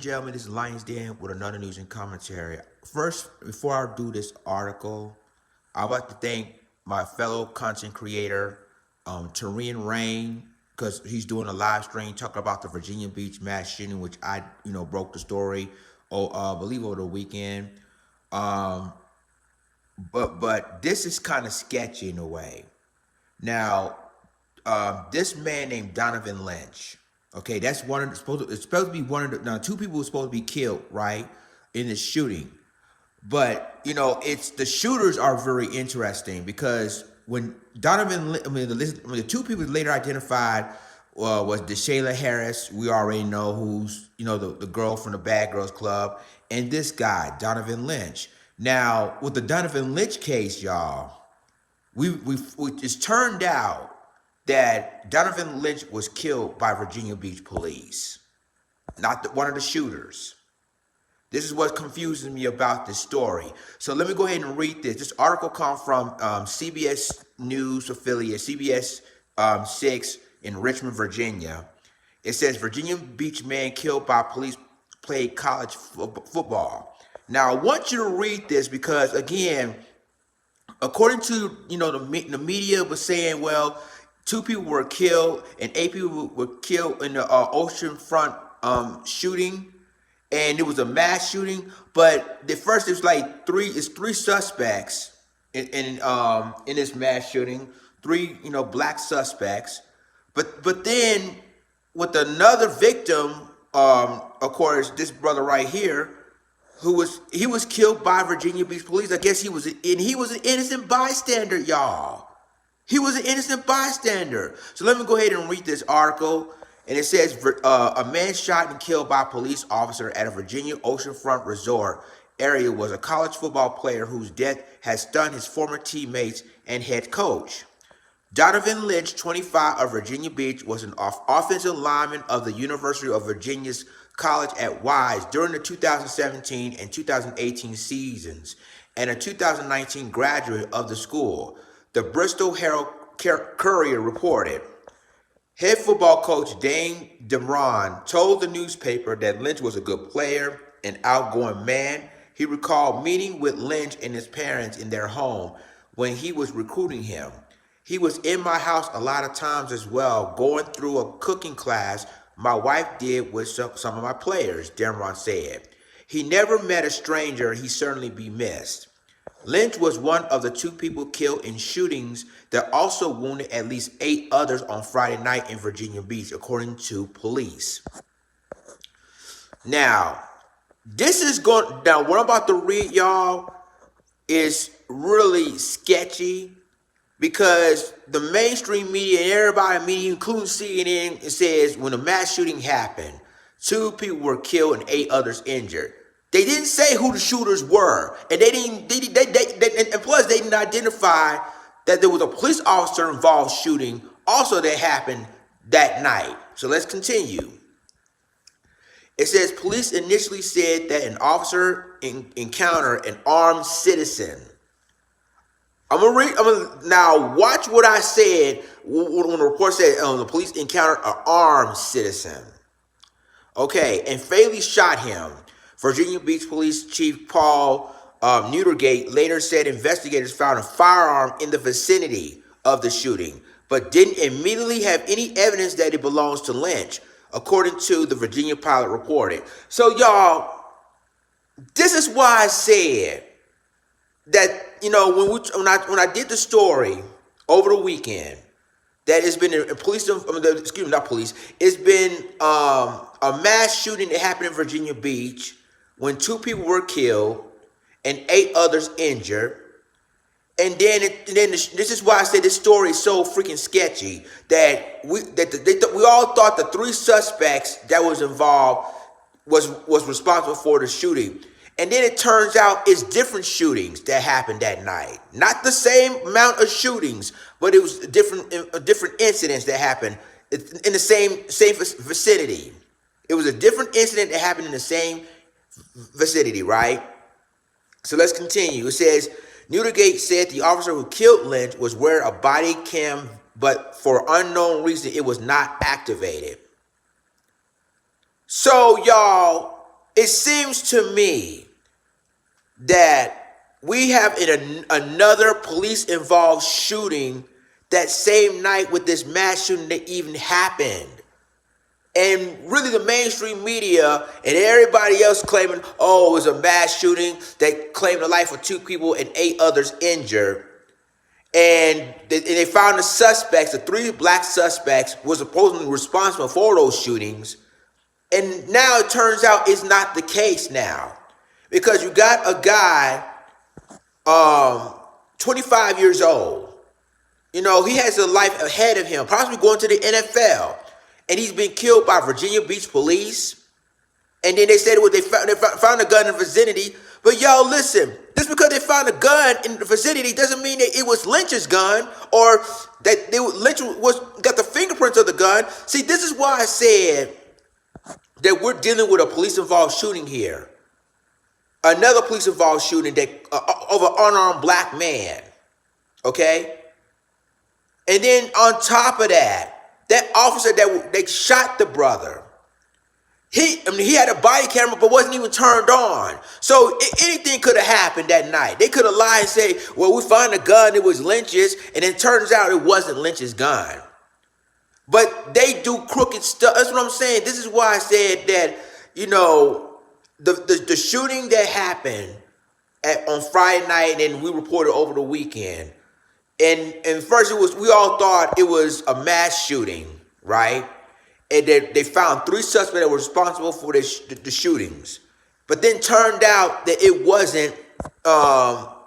gentlemen, this is Lions Den with another news and commentary. First, before I do this article, I'd like to thank my fellow content creator, Tarian Rain, because he's doing a live stream talking about the Virginia Beach mass shooting, which I, broke the story, I believe over the weekend. Um, but this is kind of sketchy in a way. Now, this man named Donovan Lynch. Okay, that's one of the it's supposed to be one of the now two people were supposed to be killed, right, in this shooting. But it's the shooters are very interesting because when the two people later identified was DeShayla Harris. We already know who's the girl from the Bad Girls Club, and this guy Donovan Lynch. Now with the Donovan Lynch case, y'all, it's turned out that Donovan Lynch was killed by Virginia Beach police, not one of the shooters. This is what confuses me about this story. So let me go ahead and read this. This article comes from CBS News affiliate, CBS 6 in Richmond, Virginia. It says, Virginia Beach man killed by police played college football. Now, I want you to read this because, again, according to, the media was saying, well, 2 people were killed and 8 people were killed in the oceanfront shooting. And it was a mass shooting, but the first it's like three suspects in this mass shooting, 3 black suspects, but then with another victim, of course, this brother right here, he was killed by Virginia Beach police. I guess he was an innocent bystander, y'all. He was an innocent bystander. So let me go ahead and read this article. And it says, a man shot and killed by a police officer at a Virginia oceanfront resort area was a college football player whose death has stunned his former teammates and head coach. Donovan Lynch, 25, of Virginia Beach, was an offensive lineman of the University of Virginia's College at Wise during the 2017 and 2018 seasons, and a 2019 graduate of the school, the Bristol Herald Courier reported. Head football coach Dane Demron told the newspaper that Lynch was a good player, an outgoing man. He recalled meeting with Lynch and his parents in their home when he was recruiting him. He was in my house a lot of times as well, going through a cooking class my wife did with some of my players, Demron said. He never met a stranger. He certainly be missed. Lynch was one of the 2 people killed in shootings that also wounded at least 8 others on Friday night in Virginia Beach, according to police. Now, what I'm about to read, y'all, is really sketchy because the mainstream media and everybody media, including CNN, it says when a mass shooting happened, 2 people were killed and 8 others injured. They didn't say who the shooters were, and and plus they didn't identify that there was a police officer involved shooting also that happened that night. So let's continue. It says police initially said that an officer encountered an armed citizen. Now watch what I said when the report said the police encountered an armed citizen. Okay, and fatally shot him. Virginia Beach Police Chief Paul Neutergate later said investigators found a firearm in the vicinity of the shooting, but didn't immediately have any evidence that it belongs to Lynch, according to the Virginia Pilot reported. So, y'all, this is why I said that, when I did the story over the weekend, that it's been it's been a mass shooting that happened in Virginia Beach when 2 people were killed and 8 others injured. And then this is why I say this story is so freaking sketchy that we all thought the 3 suspects that was involved was responsible for the shooting. And then it turns out it's different shootings that happened that night. Not the same amount of shootings, but it was different incidents that happened in the same vicinity. It was a different incident that happened in the same vicinity, right? So let's continue. It says, Neutergate said the officer who killed Lynch was wearing a body cam, but for unknown reason, it was not activated. So, y'all, it seems to me that we have another police-involved shooting that same night with this mass shooting that even happened. And really the mainstream media and everybody else claiming, oh, it was a mass shooting that claimed the life of 2 people and 8 others injured. And they found the suspects, the 3 black suspects, were supposedly responsible for those shootings. And now it turns out it's not the case now. Because you got a guy, 25 years old. You know, he has a life ahead of him, possibly going to the NFL. And he's been killed by Virginia Beach police. And then they said they found a gun in the vicinity. But y'all, listen, just because they found a gun in the vicinity doesn't mean that it was Lynch's gun or that Lynch got the fingerprints of the gun. See, this is why I said that we're dealing with a police-involved shooting here. Another police-involved shooting that of an unarmed black man. Okay? And then on top of that, that officer that shot the brother, he had a body camera but wasn't even turned on. So anything could have happened that night. They could have lied and say, well, we found a gun, it was Lynch's, and it turns out it wasn't Lynch's gun. But they do crooked stuff. That's what I'm saying. This is why I said that, you know, the shooting that happened on Friday night and we reported over the weekend. And first we all thought it was a mass shooting, right? And they found 3 suspects that were responsible for the shootings. But then turned out that it wasn't,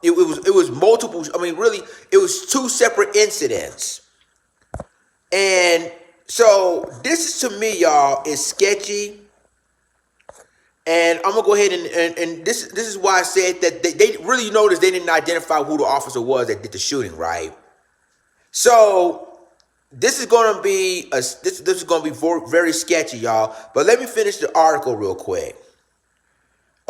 it was multiple, I mean, really, it was 2 separate incidents. And so this to me, y'all, is sketchy. And I'm going to go ahead and this is why I said that they really noticed they didn't identify who the officer was that did the shooting, right? So this is going to be this is going to be very sketchy, y'all. But let me finish the article real quick.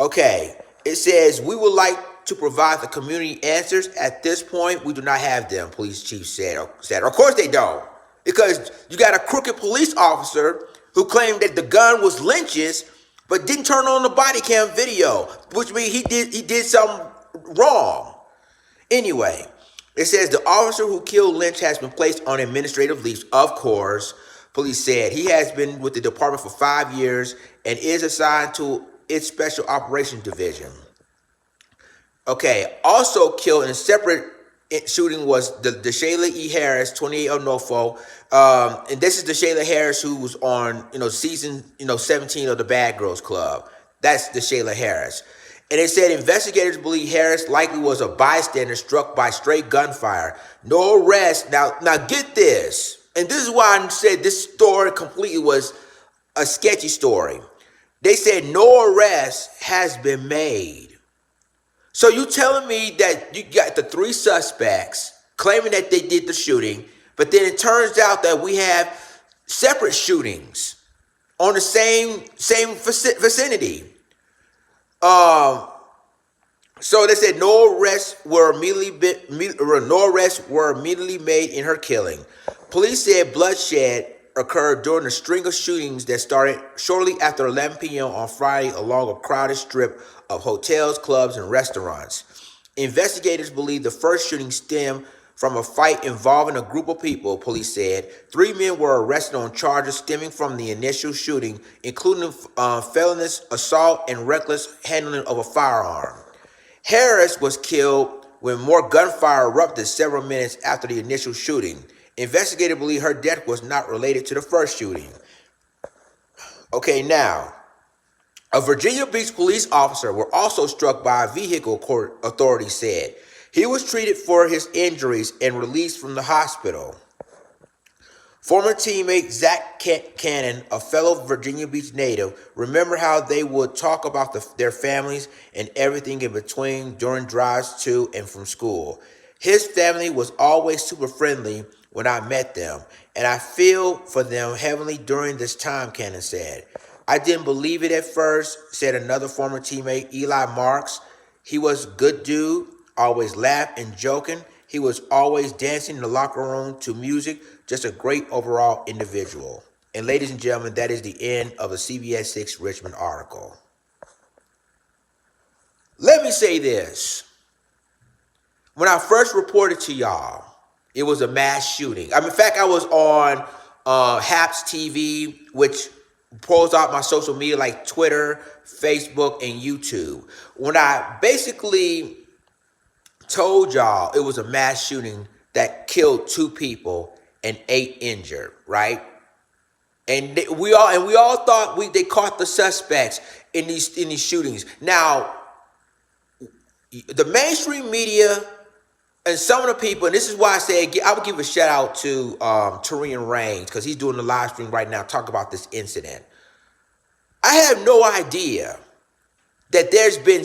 Okay, it says, we would like to provide the community answers. At this point, we do not have them, police chief said. Of course they don't. Because you got a crooked police officer who claimed that the gun was Lynch's, but didn't turn on the body cam video, which means he did something wrong. Anyway, it says the officer who killed Lynch has been placed on administrative leave. Of course, police said he has been with the department for 5 years and is assigned to its special operations division. Okay, also killed in a separate shooting was the Shayla E. Harris, 28 of Norfolk. And this is the Shayla Harris who was on, season, 17 of the Bad Girls Club. That's the Shayla Harris. And it said investigators believe Harris likely was a bystander struck by straight gunfire. No arrest. Now get this. And this is why I said this story completely was a sketchy story. They said no arrest has been made. So you telling me that you got the 3 suspects claiming that they did the shooting, but then it turns out that we have separate shootings on the same vicinity. So they said no arrests were immediately made in her killing. Police said bloodshed occurred during a string of shootings that started shortly after 11 p.m. on Friday along a crowded strip of hotels, clubs, and restaurants. Investigators believe the first shooting stemmed from a fight involving a group of people, police said. 3 men were arrested on charges stemming from the initial shooting, including felonious assault and reckless handling of a firearm. Harris was killed when more gunfire erupted several minutes after the initial shooting. Investigators believe her death was not related to the first shooting. Okay, now, a Virginia Beach police officer was also struck by a vehicle, court authorities said. He was treated for his injuries and released from the hospital. Former teammate Zach Cannon, a fellow Virginia Beach native, remember how they would talk about their families and everything in between during drives to and from school. His family was always super friendly when I met them, and I feel for them heavily during this time, Cannon said. I didn't believe it at first, said another former teammate, Eli Marks. He was a good dude, always laughing and joking. He was always dancing in the locker room to music, just a great overall individual. And ladies and gentlemen, that is the end of the CBS 6 Richmond article. say this. When I first reported to y'all, it was a mass shooting. In fact, I was on Haps TV, which pulls out my social media like Twitter, Facebook, and YouTube. When I basically told y'all it was a mass shooting that killed 2 people and 8 injured, right? And we all thought they caught the suspects in these shootings. Now, the mainstream media and some of the people, and this is why I say I would give a shout out to Tarian Reigns, because he's doing the live stream right now, talk about this incident. I have no idea that there's been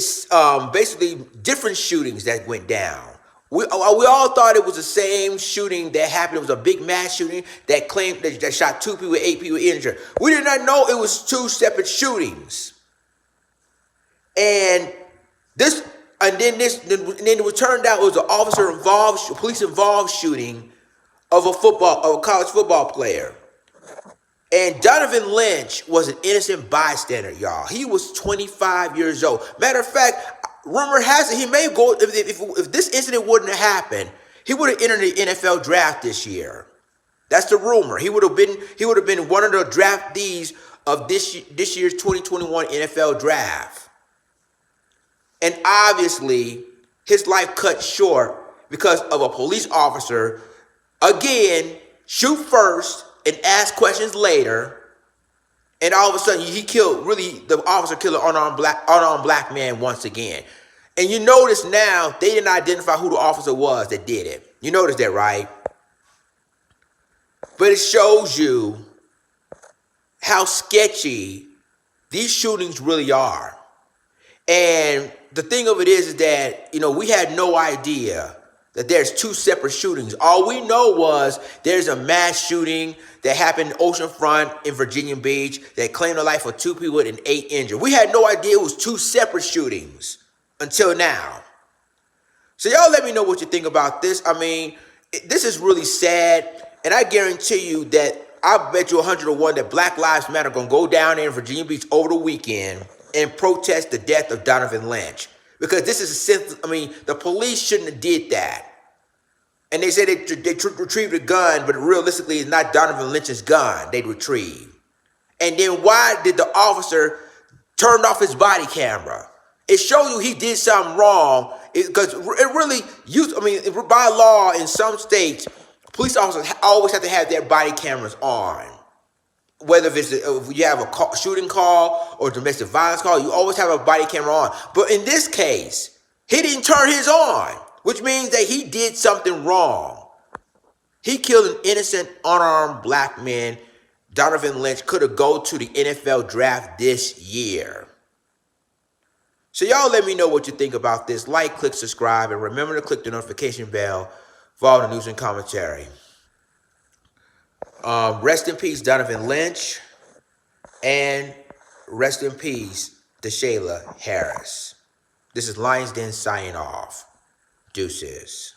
basically different shootings that went down. We all thought it was the same shooting that happened. It was a big mass shooting that claimed that shot 2 people, 8 people injured. We did not know it was 2 separate shootings. And then it turned out it was an police involved shooting of a college football player. And Donovan Lynch was an innocent bystander, y'all. He was 25 years old. Matter of fact, rumor has it he may go, if this incident wouldn't have happened, he would have entered the NFL draft this year. That's the rumor. He would have been one of the draftees of this year's 2021 NFL draft. And obviously, his life cut short because of a police officer, again, shoot first and ask questions later. And all of a sudden, the officer killed an unarmed black man once again. And you notice now, they didn't identify who the officer was that did it. You notice that, right? But it shows you how sketchy these shootings really are. And the thing of it is that, we had no idea that there's 2 separate shootings. All we know was there's a mass shooting that happened oceanfront in Virginia Beach that claimed the life of 2 people and 8 injured. We had no idea it was 2 separate shootings until now. So y'all let me know what you think about this. This is really sad. And I guarantee you that I bet you 100-1 that Black Lives Matter are going to go down there in Virginia Beach over the weekend and protest the death of Donovan Lynch. Because this is the police shouldn't have did that. And they say they retrieved a gun, but realistically it's not Donovan Lynch's gun they retrieved. And then why did the officer turn off his body camera? It shows you he did something wrong. Because by law in some states, police officers always have to have their body cameras on. Whether if you have a shooting call or domestic violence call, you always have a body camera on. But in this case, he didn't turn his on, which means that he did something wrong. He killed an innocent, unarmed black man. Donovan Lynch could have gone to the NFL draft this year. So y'all let me know what you think about this. Like, click, subscribe, and remember to click the notification bell for all the news and commentary. Rest in peace, Donovan Lynch, and rest in peace, Deshayla Harris. This is Lions Den signing off. Deuces.